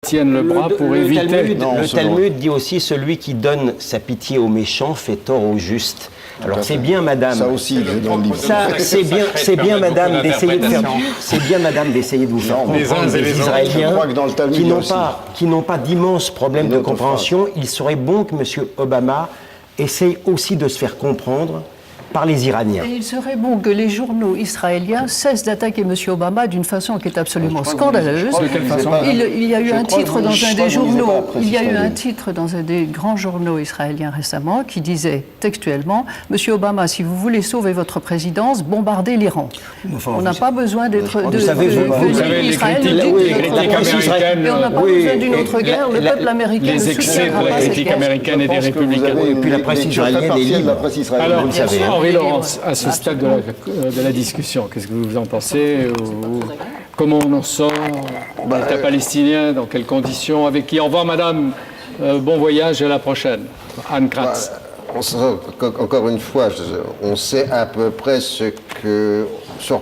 tiennent le bras pour éviter... Le Talmud dit aussi, celui qui donne sa pitié aux méchants fait tort aux justes. Alors c'est bien, madame. Ça aussi, dans le livre. Ça, c'est bien, madame, d'essayer de faire. C'est bien, madame, d'essayer de vous faire comprendre les Israéliens qui n'ont pas d'immenses problèmes de compréhension. Il serait bon que M. Obama essaye aussi de se faire comprendre par les Iraniens. Et il serait bon que les journaux israéliens cessent d'attaquer M. Obama d'une façon qui est absolument scandaleuse. De quelle façon ? Il y a eu un titre dans un des journaux, il y a eu un titre dans un des grands journaux israéliens récemment qui disait textuellement « M. Obama, si vous voulez sauver votre présidence, bombardez l'Iran. On n'a pas besoin d'être... Vous savez, les critiques américaines... Et on n'a pas besoin d'une autre guerre, le peuple américain... Les excès de la critique américaine et des républicains. Et puis la presse israélienne est libre. Alors, vous savez, Henri Laurence, à ce stade de la discussion, qu'est-ce que vous en pensez comment on en sort l'État palestinien, dans quelles conditions, avec qui? Au revoir, madame. Bon voyage et à la prochaine. Anne Kratz. Encore une fois, on sait à peu près sur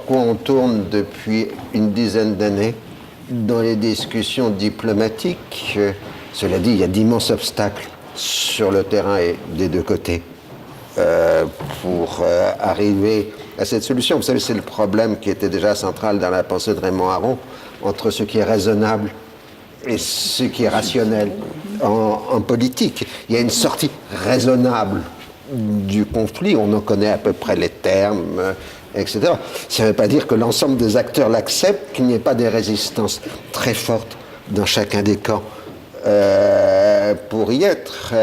quoi on tourne depuis une dizaine d'années dans les discussions diplomatiques. Cela dit, il y a d'immenses obstacles sur le terrain et des deux côtés. Pour arriver à cette solution. Vous savez, c'est le problème qui était déjà central dans la pensée de Raymond Aron, entre ce qui est raisonnable et ce qui est rationnel en politique. Il y a une sortie raisonnable du conflit, on en connaît à peu près les termes, etc. Ça ne veut pas dire que l'ensemble des acteurs l'acceptent, qu'il n'y ait pas des résistances très fortes dans chacun des camps pour y être.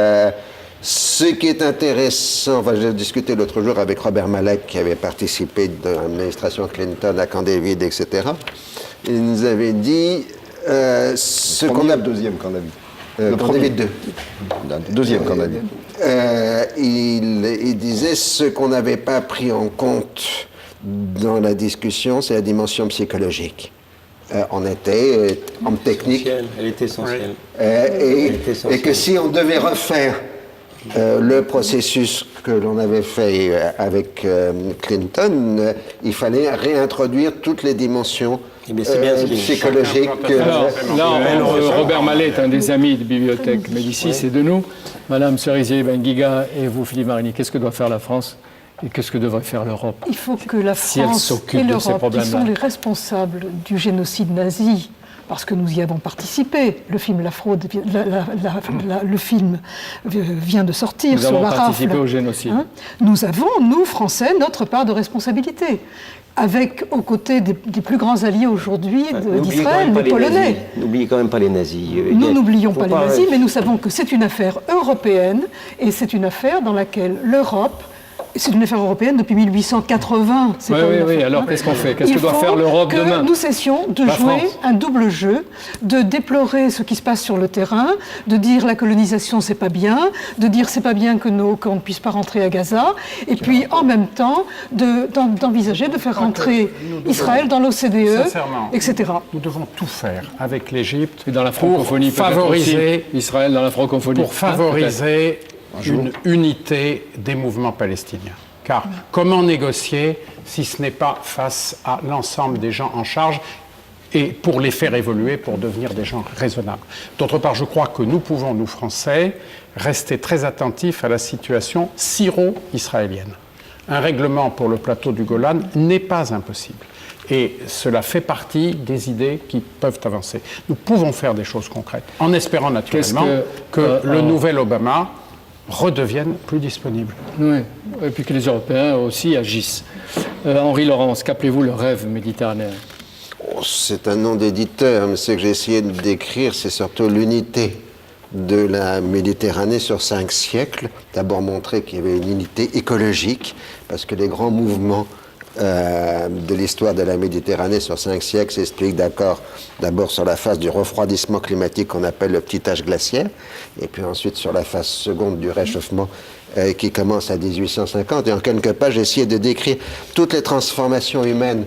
Ce qui est intéressant, j'ai discuté l'autre jour avec Robert Malek, qui avait participé dans l'administration Clinton à Camp David, etc. Il nous avait dit ce qu'on a... Le deuxième Camp David. Camp David 2. Deuxième Camp David. Il disait ce qu'on n'avait pas pris en compte dans la discussion, c'est la dimension psychologique. On était en technique. Elle est essentielle. Et que si on devait refaire le processus que l'on avait fait avec Clinton, il fallait réintroduire toutes les dimensions psychologiques. Alors, là, Robert Mallet est un des amis de Bibliothèque Médicis et de nous. Madame Cerisier-Benguiga et vous, Philippe Marigny, qu'est-ce que doit faire la France et qu'est-ce que devrait faire l'Europe? Il faut que la France et l'Europe, qui sont les responsables du génocide nazi, parce que nous y avons participé. Le film La Fraude, le film vient de sortir nous sur la rafle. Nous avons participé au génocide. Nous avons, nous, Français, notre part de responsabilité. Avec, aux côtés des plus grands alliés aujourd'hui d'Israël, les Polonais. N'oubliez quand même pas les nazis. Nous n'oublions pas les nazis, mais nous savons que c'est une affaire européenne et c'est une affaire dans laquelle l'Europe... C'est une affaire européenne depuis 1880. Oui. Alors qu'est-ce qu'on fait? Qu'est-ce que doit faire l'Europe demain? Nous cessions de jouer un double jeu, de déplorer ce qui se passe sur le terrain, de dire la colonisation c'est pas bien, de dire c'est pas bien qu'on ne puisse pas rentrer à Gaza, et puis en même temps d'envisager de faire rentrer Israël dans l'OCDE, etc. Nous devons tout faire avec l'Égypte dans la francophonie, pour favoriser Israël dans la francophonie, pour favoriser une unité des mouvements palestiniens. Car comment négocier si ce n'est pas face à l'ensemble des gens en charge et pour les faire évoluer, pour devenir des gens raisonnables. D'autre part, je crois que nous pouvons, nous Français, rester très attentifs à la situation syro-israélienne. Un règlement pour le plateau du Golan n'est pas impossible. Et cela fait partie des idées qui peuvent avancer. Nous pouvons faire des choses concrètes, en espérant naturellement que le nouvel Obama redeviennent plus disponibles. Oui, et puis que les Européens aussi agissent. Henri Laurence, qu'appelez-vous le rêve méditerranéen? C'est un nom d'éditeur, mais ce que j'ai essayé de décrire, c'est surtout l'unité de la Méditerranée sur 5 siècles. D'abord montrer qu'il y avait une unité écologique, parce que les grands mouvements de l'histoire de la Méditerranée sur 5 siècles s'explique d'abord sur la phase du refroidissement climatique qu'on appelle le petit âge glaciaire, et puis ensuite sur la phase seconde du réchauffement qui commence à 1850. Et en quelques pages, j'ai essayé de décrire toutes les transformations humaines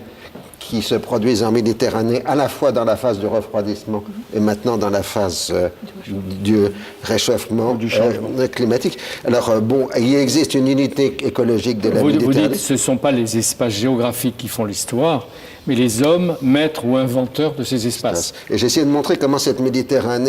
qui se produisent en Méditerranée, à la fois dans la phase du refroidissement et maintenant dans la phase du réchauffement climatique. Alors, bon, il existe une unité écologique de la Méditerranée. Vous dites que ce ne sont pas les espaces géographiques qui font l'histoire, mais les hommes, maîtres ou inventeurs de ces espaces. Et j'ai essayé de montrer comment cette Méditerranée